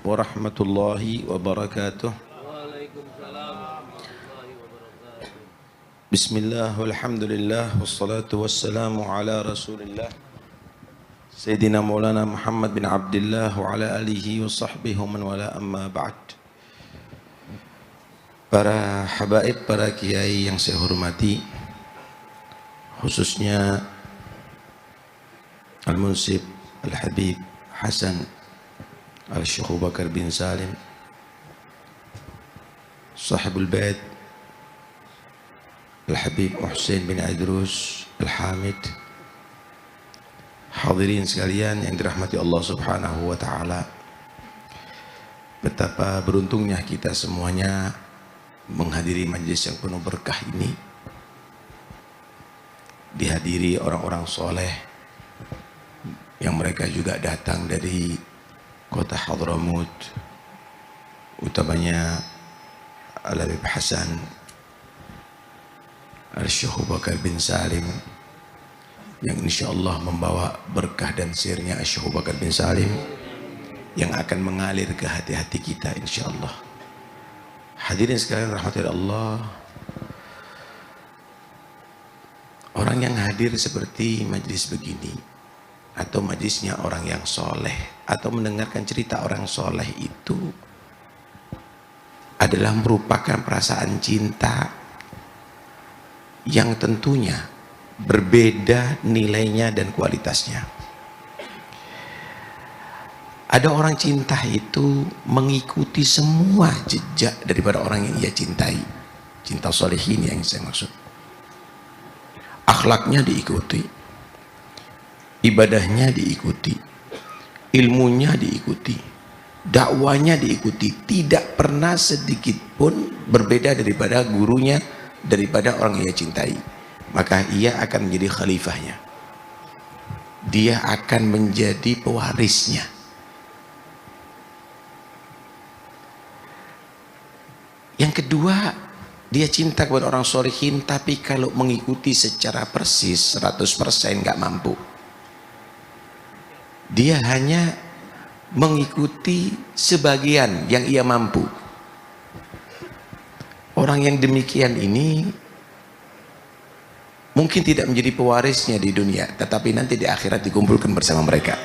warahmatullahi wabarakatuh. Bismillah, walhamdulillah, wassalatu wassalamu ala rasulillah Sayyidina Maulana Muhammad bin Abdullah wa ala alihi wa sahbihi wa man wala, amma ba'd. Para habaib, para kiai yang saya hormati, khususnya Al-Munsib Al-Habib Hasan Al-Syekh Abu Bakar bin Salim, Sahibul Bait Al-Habib Muhsin bin Idrus Al-Hamid, hadirin sekalian yang dirahmati Allah Subhanahu wa ta'ala. Betapa beruntungnya kita semuanya menghadiri majlis yang penuh berkah ini, dihadiri orang-orang soleh yang mereka juga datang dari kota Hadramut, utamanya Al-Habib Hasan Al-Syekh Abu Bakar bin Salim, yang insyaallah membawa berkah dan sirnya Al-Syekh Abu Bakar bin Salim yang akan mengalir ke hati-hati kita insyaallah. Hadirin sekalian rahmati Allah, orang yang hadir seperti majlis begini atau majlisnya orang yang soleh atau mendengarkan cerita orang soleh itu adalah merupakan perasaan cinta yang tentunya berbeda nilainya dan kualitasnya. Ada orang cinta itu mengikuti semua jejak daripada orang yang ia cintai. Cinta solehin yang saya maksud. Akhlaknya diikuti, ibadahnya diikuti, ilmunya diikuti, dakwanya diikuti. Tidak pernah sedikit pun berbeda daripada gurunya, daripada orang yang ia cintai. Maka ia akan menjadi khalifahnya, dia akan menjadi pewarisnya. Yang kedua, dia cinta kepada orang solehin, tapi kalau mengikuti secara persis 100% nggak mampu. Dia hanya mengikuti sebagian yang ia mampu. Orang yang demikian ini mungkin tidak menjadi pewarisnya di dunia, tetapi nanti di akhirat dikumpulkan bersama mereka.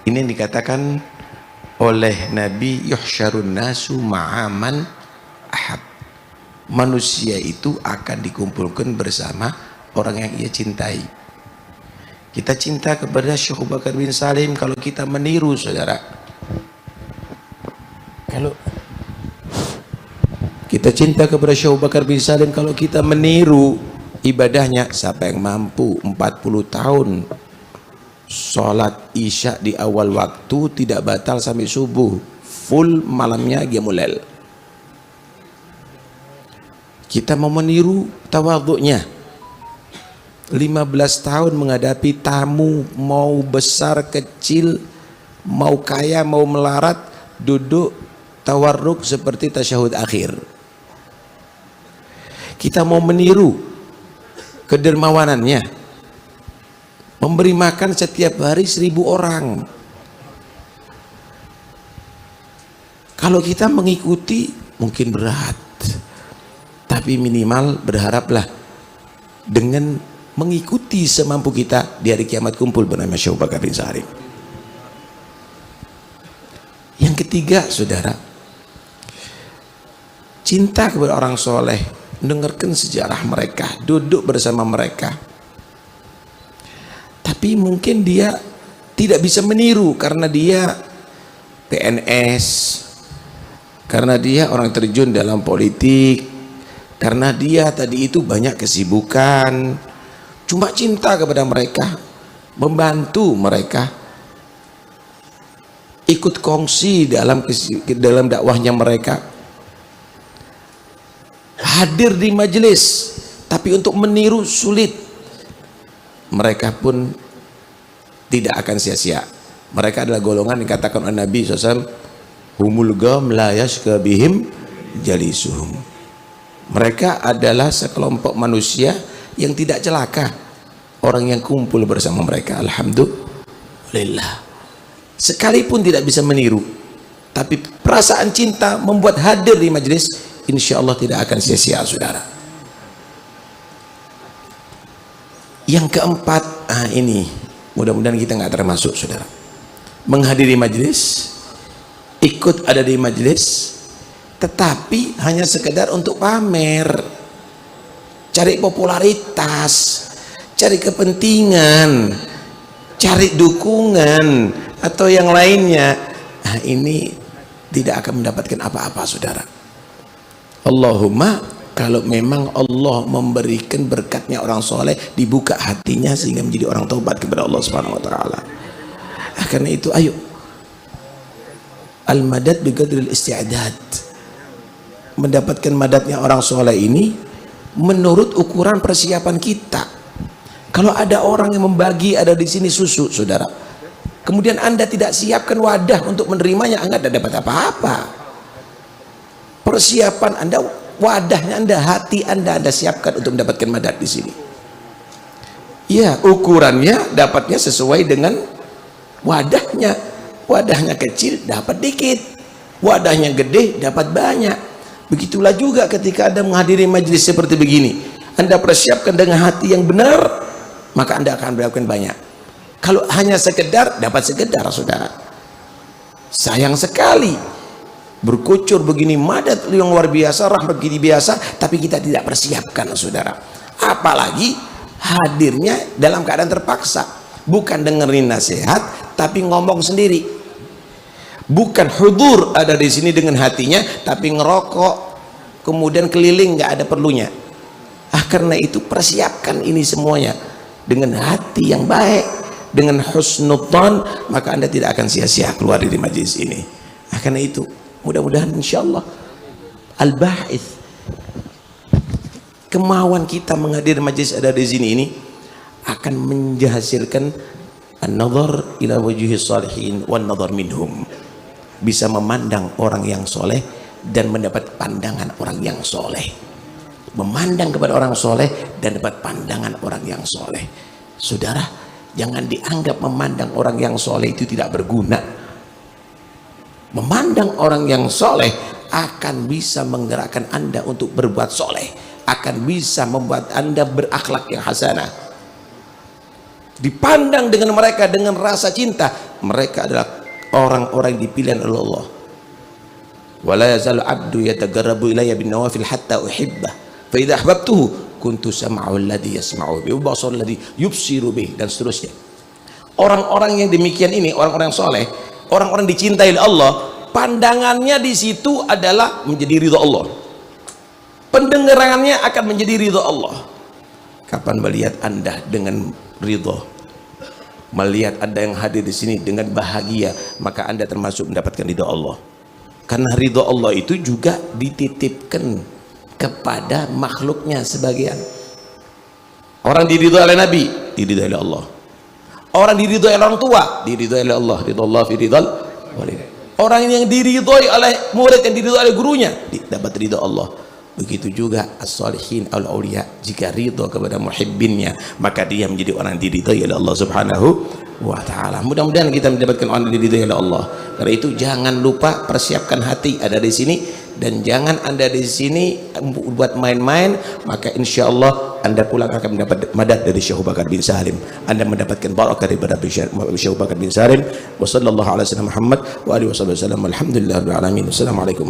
Ini yang dikatakan oleh Nabi, yuhsyarun nasu ma'aman ahab. Manusia itu akan dikumpulkan bersama orang yang ia cintai. Kita cinta kepada Syekh Abu Bakar bin Salim kalau kita meniru, saudara. Kalau kita cinta kepada Syekh Abu Bakar bin Salim kalau kita meniru ibadahnya. Siapa yang mampu 40 tahun sholat isya di awal waktu, tidak batal sampai subuh, full malamnya qiyamul. Kita mau meniru tawadhu'nya. 15 tahun menghadapi tamu, mau besar kecil, mau kaya mau melarat, duduk tawarruk seperti tasyahud akhir. Kita mau meniru kedermawanannya, memberi makan setiap hari 1000 orang. Kalau kita mengikuti mungkin berat, tapi minimal berharaplah dengan mengikuti semampu kita di hari kiamat kumpul bernama Syekh Abu Bakar bin Salim. Yang ketiga, saudara, cinta kepada orang soleh, mendengarkan sejarah mereka, duduk bersama mereka. Tapi mungkin dia tidak bisa meniru karena dia PNS, karena dia orang terjun dalam politik, karena dia tadi itu banyak kesibukan. Cuma cinta kepada mereka, membantu mereka, ikut kongsi dalam dakwahnya mereka, hadir di majelis, tapi untuk meniru sulit. Mereka pun tidak akan sia-sia. Mereka adalah golongan yang dikatakan oleh Nabi SAW, humul gam la yashqa bihim jalisuhum. Mereka adalah sekelompok manusia yang tidak celaka orang yang kumpul bersama mereka. Alhamdulillah. Sekalipun tidak bisa meniru, tapi perasaan cinta membuat hadir di majelis, insya Allah tidak akan sia-sia, saudara. Yang keempat, ini mudah-mudahan kita nggak termasuk, saudara, menghadiri majelis, ikut ada di majelis, tetapi hanya sekedar untuk pamer, cari popularitas, cari kepentingan, cari dukungan atau yang lainnya. Ini tidak akan mendapatkan apa-apa, saudara. Allahumma kalau memang Allah memberikan berkatnya orang soleh, dibuka hatinya sehingga menjadi orang taubat kepada Allah Subhanahu wa taala. Karena itu ayo, al-madad bi qadril isti'dad. Mendapatkan madatnya orang soleh ini menurut ukuran persiapan kita. Kalau ada orang yang membagi, ada di sini susu, saudara, kemudian Anda tidak siapkan wadah untuk menerimanya, Anda tidak dapat apa-apa. Persiapan Anda, wadahnya Anda, hati Anda siapkan untuk mendapatkan madat di sini. Ya, ukurannya dapatnya sesuai dengan wadahnya. Wadahnya kecil dapat dikit, wadahnya gede dapat banyak. Begitulah juga ketika Anda menghadiri majelis seperti begini, Anda persiapkan dengan hati yang benar, maka Anda akan mendapatkan banyak. Kalau hanya sekedar, dapat sekedar, saudara. Sayang sekali berkucur begini madat yang luar biasa, rahmat begini biasa, tapi kita tidak persiapkan, saudara. Apalagi hadirnya dalam keadaan terpaksa, bukan dengerin nasihat tapi ngomong sendiri, bukan hudur ada di sini dengan hatinya tapi ngerokok kemudian keliling, nggak ada perlunya. Karena itu persiapkan ini semuanya dengan hati yang baik, dengan husnudzon, maka Anda tidak akan sia-sia keluar dari majelis ini. Karena itu mudah-mudahan insyaallah al-ba'its, kemauan kita menghadiri majelis ada di sini ini akan menghasilkan an-nazar ila wajhi salihin wan nazar minhum, bisa memandang orang yang soleh dan mendapat pandangan orang yang soleh, memandang kepada orang soleh dan dapat pandangan orang yang soleh. Saudara, jangan dianggap memandang orang yang soleh itu tidak berguna. Memandang orang yang soleh akan bisa menggerakkan Anda untuk berbuat soleh, akan bisa membuat Anda berakhlak yang hasanah. Dipandang dengan mereka dengan rasa cinta, mereka adalah orang-orang yang dipilih oleh Allah. Wala yazalu abdu yatagarrabu ilayya bin nawafil hatta uhibbah fa idza ahbabtuhu kuntu sam'ahu alladhi yasma'u bihi wa basaruhu alladhi yubsiru bihi, dan seterusnya. Orang-orang yang demikian ini, orang-orang soleh, orang-orang dicintai oleh Allah, pandangannya di situ adalah menjadi ridha Allah, pendengarannya akan menjadi ridha Allah. Kapan melihat Anda dengan ridha, melihat Anda yang hadir di sini dengan bahagia, maka Anda termasuk mendapatkan ridha Allah. Karena ridha Allah itu juga dititipkan kepada makhluknya sebagian. Orang diridhoi oleh Nabi, diridhoi oleh Allah. Orang diridhoi oleh orang tua, diridhoi oleh Allah. Ridha Allah fi ridhal walid. Orang yang diridhoi oleh murid, yang diridhoi oleh gurunya, dapat ridha Allah. Begitu juga as-salihin al-auliya, jika ridha kepada muhibbinnya, maka dia menjadi orang yang diridhoi oleh Allah Subhanahu wa taala. Mudah-mudahan kita mendapatkan orang yang diridhoi oleh Allah. Karena itu jangan lupa persiapkan hati ada di sini, dan jangan Anda di sini buat main-main, maka insya Allah Anda pulang akan mendapat madat dari Syekh Bakar bin Salim. Anda mendapatkan barakah daripada Syekh Bakar bin Salim. Wassallallahu ala sayyidina Muhammad wa alihi wasallam. Alhamdulillahirabbil alamin. Wassalamualaikum.